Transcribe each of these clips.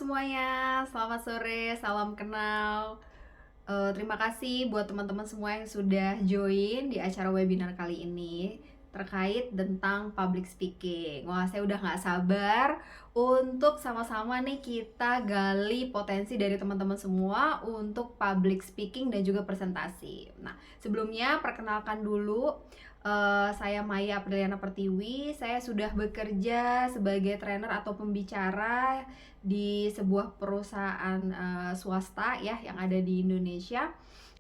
semuanya, selamat sore, salam kenal. Terima kasih buat teman-teman semua yang sudah join di acara webinar kali ini terkait tentang public speaking. Wah, saya udah gak sabar untuk sama-sama nih kita gali potensi dari teman-teman semua untuk public speaking dan juga presentasi. Nah, sebelumnya perkenalkan dulu, saya Maya Apriliana Pertiwi. Saya sudah bekerja sebagai trainer atau pembicara di sebuah perusahaan swasta ya yang ada di Indonesia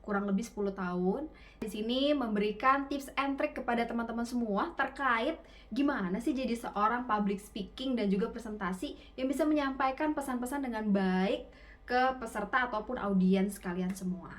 kurang lebih 10 tahun. Di sini memberikan tips and trick kepada teman-teman semua terkait gimana sih jadi seorang public speaking dan juga presentasi yang bisa menyampaikan pesan-pesan dengan baik ke peserta ataupun audiens kalian semua.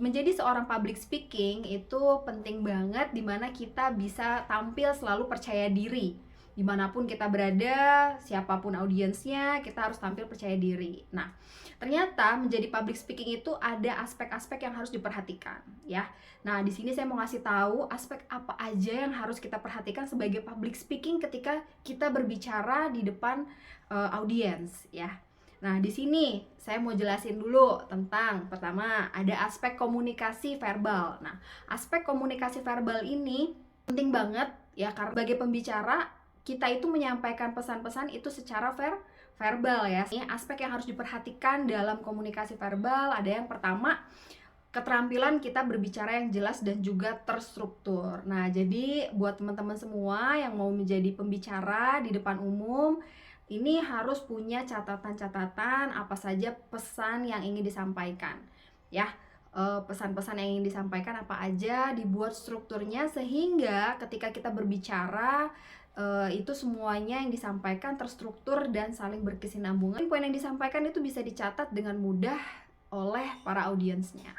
Menjadi seorang public speaking itu penting banget dimana kita bisa tampil selalu percaya diri. Dimanapun kita berada, siapapun audiensnya, kita harus tampil percaya diri. Nah, ternyata menjadi public speaking itu ada aspek-aspek yang harus diperhatikan, ya. Nah, di sini saya mau ngasih tahu aspek apa aja yang harus kita perhatikan sebagai public speaking ketika kita berbicara di depan audiens, ya. Nah, di sini saya mau jelasin dulu tentang pertama ada aspek komunikasi verbal. Nah, aspek komunikasi verbal ini penting banget ya karena sebagai pembicara kita itu menyampaikan pesan-pesan itu secara verbal ya. Ini aspek yang harus diperhatikan dalam komunikasi verbal. Ada yang pertama, keterampilan kita berbicara yang jelas dan juga terstruktur. Nah, jadi buat teman-teman semua yang mau menjadi pembicara di depan umum, ini harus punya catatan-catatan apa saja pesan yang ingin disampaikan. Ya, pesan-pesan yang ingin disampaikan apa aja, dibuat strukturnya sehingga ketika kita berbicara itu semuanya yang disampaikan terstruktur dan saling berkesinambungan. Poin yang disampaikan itu bisa dicatat dengan mudah oleh para audiensnya.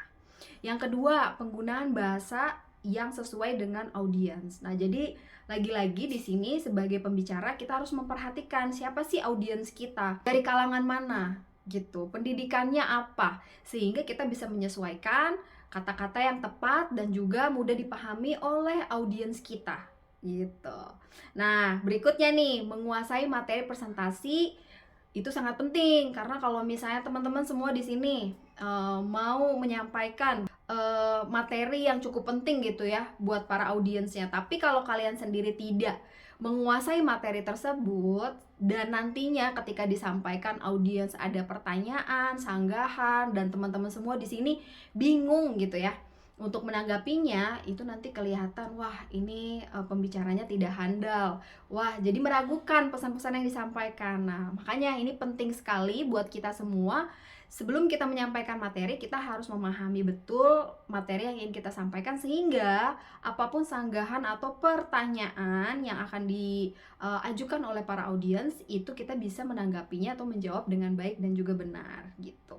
Yang kedua, penggunaan bahasa yang sesuai dengan audiens. Nah, jadi lagi-lagi di sini sebagai pembicara kita harus memperhatikan siapa sih audiens kita, dari kalangan mana gitu, pendidikannya apa, sehingga kita bisa menyesuaikan kata-kata yang tepat dan juga mudah dipahami oleh audiens kita gitu. Nah, berikutnya nih, menguasai materi presentasi itu sangat penting karena kalau misalnya teman-teman semua di sini mau menyampaikan materi yang cukup penting gitu ya buat para audiensnya, tapi kalau kalian sendiri tidak menguasai materi tersebut dan nantinya ketika disampaikan audiens ada pertanyaan, sanggahan dan teman-teman semua di sini bingung gitu ya untuk menanggapinya, itu nanti kelihatan wah ini pembicaranya tidak handal, wah jadi meragukan pesan-pesan yang disampaikan. Nah, makanya ini penting sekali buat kita semua. Sebelum kita menyampaikan materi, kita harus memahami betul materi yang ingin kita sampaikan sehingga apapun sanggahan atau pertanyaan yang akan diajukan oleh para audiens itu kita bisa menanggapinya atau menjawab dengan baik dan juga benar gitu.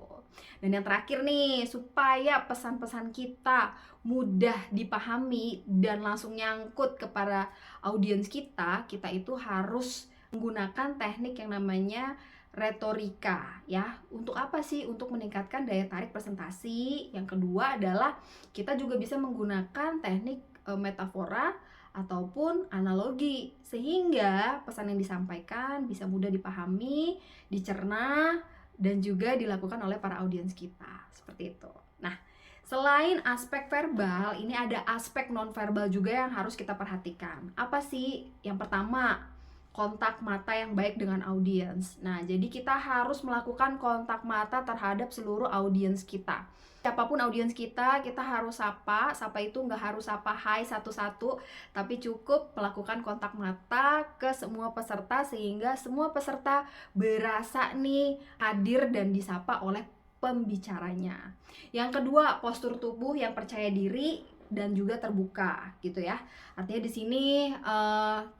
Dan yang terakhir nih, supaya pesan-pesan kita mudah dipahami dan langsung nyangkut kepada audiens kita itu harus menggunakan teknik yang namanya retorika ya. Untuk apa sih? Untuk meningkatkan daya tarik presentasi. Yang kedua adalah kita juga bisa menggunakan teknik metafora ataupun analogi sehingga pesan yang disampaikan bisa mudah dipahami, dicerna dan juga dilakukan oleh para audiens kita. Seperti itu. Nah, selain aspek verbal, ini ada aspek non-verbal juga yang harus kita perhatikan. Apa sih? Yang pertama, kontak mata yang baik dengan audiens. Nah, jadi kita harus melakukan kontak mata terhadap seluruh audiens kita. Siapapun audiens kita harus sapa. Sapa itu nggak harus sapa hai satu-satu, tapi cukup melakukan kontak mata ke semua peserta sehingga semua peserta berasa nih hadir dan disapa oleh pembicaranya. Yang kedua, postur tubuh yang percaya diri dan juga terbuka gitu ya. Artinya di sini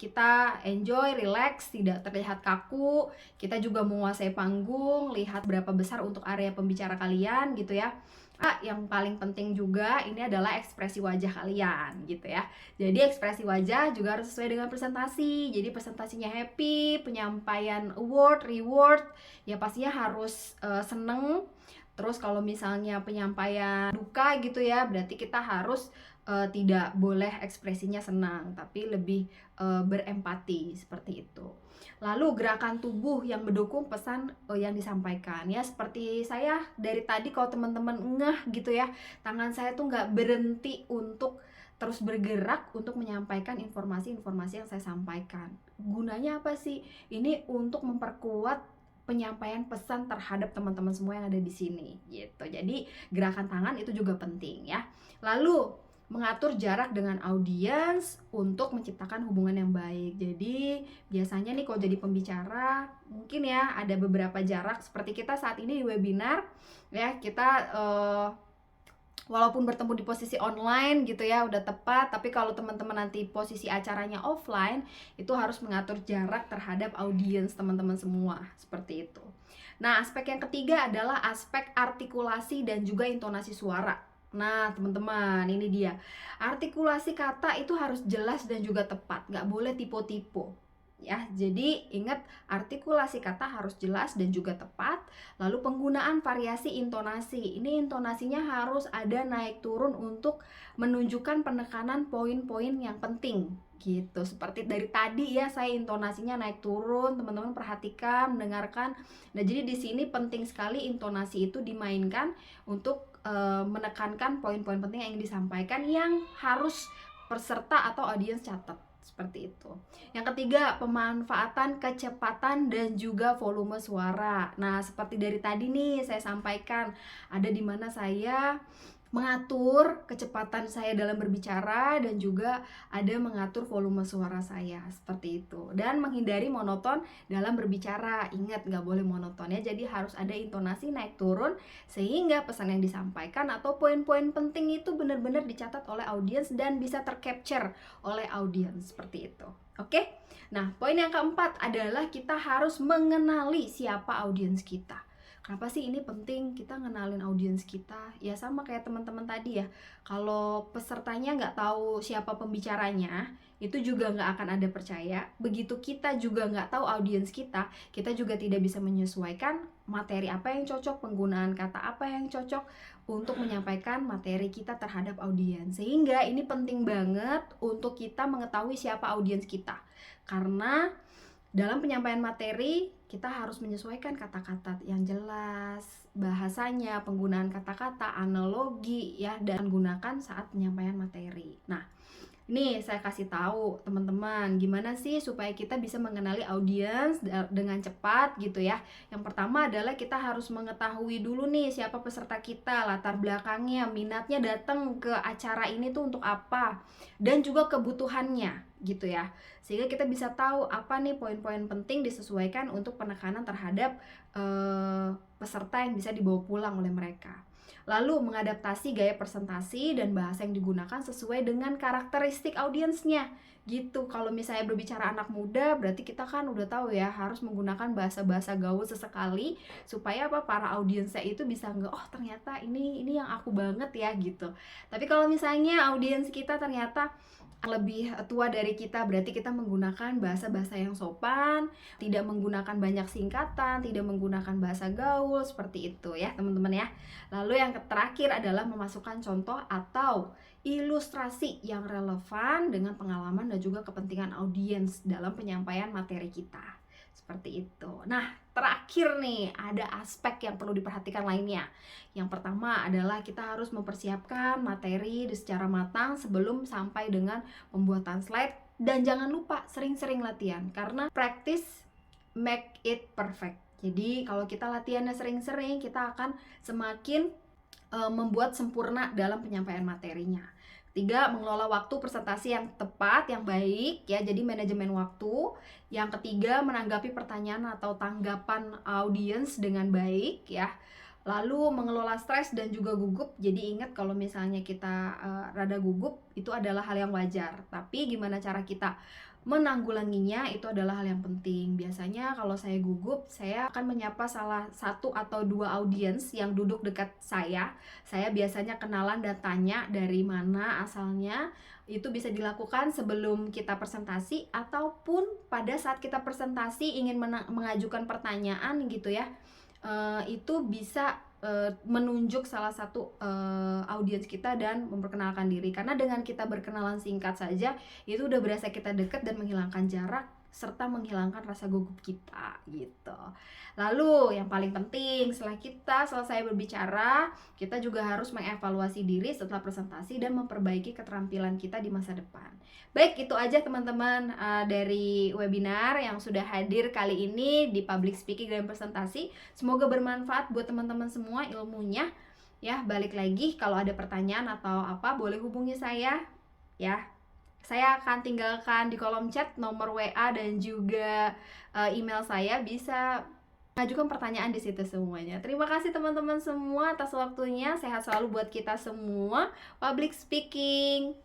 kita enjoy, relax, tidak terlihat kaku. Kita juga menguasai panggung, lihat berapa besar untuk area pembicara kalian gitu ya. Yang paling penting juga ini adalah ekspresi wajah kalian gitu ya. Jadi ekspresi wajah juga harus sesuai dengan presentasi. Jadi presentasinya happy, penyampaian award, reward ya pastinya harus seneng. Terus kalau misalnya penyampaian duka gitu ya, berarti kita harus tidak boleh ekspresinya senang, tapi lebih berempati seperti itu. Lalu gerakan tubuh yang mendukung pesan yang disampaikan ya, seperti saya dari tadi kalau teman-teman ngeh gitu ya, tangan saya tuh nggak berhenti untuk terus bergerak untuk menyampaikan informasi-informasi yang saya sampaikan. Gunanya apa sih? Ini untuk memperkuat penyampaian pesan terhadap teman-teman semua yang ada di sini gitu. Jadi gerakan tangan itu juga penting ya. Lalu mengatur jarak dengan audiens untuk menciptakan hubungan yang baik. Jadi biasanya nih kalau jadi pembicara mungkin ya ada beberapa jarak, seperti kita saat ini di webinar ya, kita walaupun bertemu di posisi online gitu ya udah tepat, tapi kalau teman-teman nanti posisi acaranya offline itu harus mengatur jarak terhadap audiens teman-teman semua, seperti itu. Nah, aspek yang ketiga adalah aspek artikulasi dan juga intonasi suara. Nah teman-teman, ini dia, artikulasi kata itu harus jelas dan juga tepat, nggak boleh tipe-tipe ya. Jadi ingat, artikulasi kata harus jelas dan juga tepat. Lalu penggunaan variasi intonasi, ini intonasinya harus ada naik turun untuk menunjukkan penekanan poin-poin yang penting gitu. Seperti dari tadi ya, saya intonasinya naik turun, teman-teman perhatikan, mendengarkan. Nah jadi di sini penting sekali intonasi itu dimainkan untuk menekankan poin-poin penting yang ingin disampaikan, yang harus peserta atau audiens catat, seperti itu. Yang ketiga, pemanfaatan kecepatan dan juga volume suara. Nah, seperti dari tadi nih saya sampaikan, ada di mana saya mengatur kecepatan saya dalam berbicara dan juga ada mengatur volume suara saya, seperti itu. Dan menghindari monoton dalam berbicara. Ingat, nggak boleh monoton ya, jadi harus ada intonasi naik turun sehingga pesan yang disampaikan atau poin-poin penting itu benar-benar dicatat oleh audiens dan bisa tercapture oleh audiens, seperti itu. Oke? Nah, poin yang keempat adalah kita harus mengenali siapa audiens kita. Kenapa sih ini penting kita ngenalin audiens kita? Ya sama kayak teman-teman tadi ya, kalau pesertanya nggak tahu siapa pembicaranya, itu juga nggak akan ada percaya. Begitu kita juga nggak tahu audiens kita juga tidak bisa menyesuaikan materi apa yang cocok, penggunaan kata apa yang cocok untuk menyampaikan materi kita terhadap audiens. Sehingga ini penting banget untuk kita mengetahui siapa audiens kita. Karena dalam penyampaian materi, kita harus menyesuaikan kata-kata yang jelas, bahasanya, penggunaan kata-kata, analogi ya, dan gunakan saat penyampaian materi. Nah, ini saya kasih tahu teman-teman gimana sih supaya kita bisa mengenali audiens dengan cepat gitu ya. Yang pertama adalah kita harus mengetahui dulu nih siapa peserta kita, latar belakangnya, minatnya datang ke acara ini tuh untuk apa, dan juga kebutuhannya gitu ya. Sehingga kita bisa tahu apa nih poin-poin penting disesuaikan untuk penekanan terhadap peserta yang bisa dibawa pulang oleh mereka. Lalu mengadaptasi gaya presentasi dan bahasa yang digunakan sesuai dengan karakteristik audiensnya gitu. Kalau misalnya berbicara anak muda, berarti kita kan udah tahu ya harus menggunakan bahasa-bahasa gaul sesekali supaya apa, para audiensnya itu bisa nggak, oh ternyata ini yang aku banget ya gitu. Tapi kalau misalnya audiens kita ternyata lebih tua dari kita, berarti kita menggunakan bahasa-bahasa yang sopan, tidak menggunakan banyak singkatan, tidak menggunakan bahasa gaul, seperti itu ya teman-teman ya. Lalu yang terakhir adalah memasukkan contoh atau ilustrasi yang relevan dengan pengalaman dan juga kepentingan audiens dalam penyampaian materi kita, seperti itu. Nah, terakhir nih ada aspek yang perlu diperhatikan lainnya. Yang pertama adalah kita harus mempersiapkan materi secara matang sebelum sampai dengan pembuatan slide, dan jangan lupa sering-sering latihan karena practice make it perfect. Jadi kalau kita latihannya sering-sering, kita akan semakin membuat sempurna dalam penyampaian materinya. Ketiga, mengelola waktu presentasi yang tepat, yang baik ya, jadi manajemen waktu. Yang ketiga, menanggapi pertanyaan atau tanggapan audiens dengan baik ya. Lalu mengelola stres dan juga gugup. Jadi ingat kalau misalnya kita rada gugup, itu adalah hal yang wajar. Tapi gimana cara kita menanggulanginya itu adalah hal yang penting. Biasanya kalau saya gugup, saya akan menyapa salah satu atau dua audiens yang duduk dekat saya. Saya biasanya kenalan dan tanya dari mana asalnya. Itu bisa dilakukan sebelum kita presentasi ataupun pada saat kita presentasi ingin mengajukan pertanyaan gitu ya. Itu bisa menunjuk salah satu audiens kita dan memperkenalkan diri. Karena dengan kita berkenalan singkat saja itu udah berasa kita dekat dan menghilangkan jarak serta menghilangkan rasa gugup kita gitu. Lalu yang paling penting, setelah kita selesai berbicara, kita juga harus mengevaluasi diri setelah presentasi dan memperbaiki keterampilan kita di masa depan. Baik, itu aja teman-teman dari webinar yang sudah hadir kali ini di public speaking dan presentasi. Semoga bermanfaat buat teman-teman semua ilmunya. Ya, balik lagi kalau ada pertanyaan atau apa boleh hubungi saya ya. Saya akan tinggalkan di kolom chat nomor WA dan juga email saya, bisa ajukan pertanyaan di situ semuanya. Terima kasih teman-teman semua atas waktunya. Sehat selalu buat kita semua. Public speaking.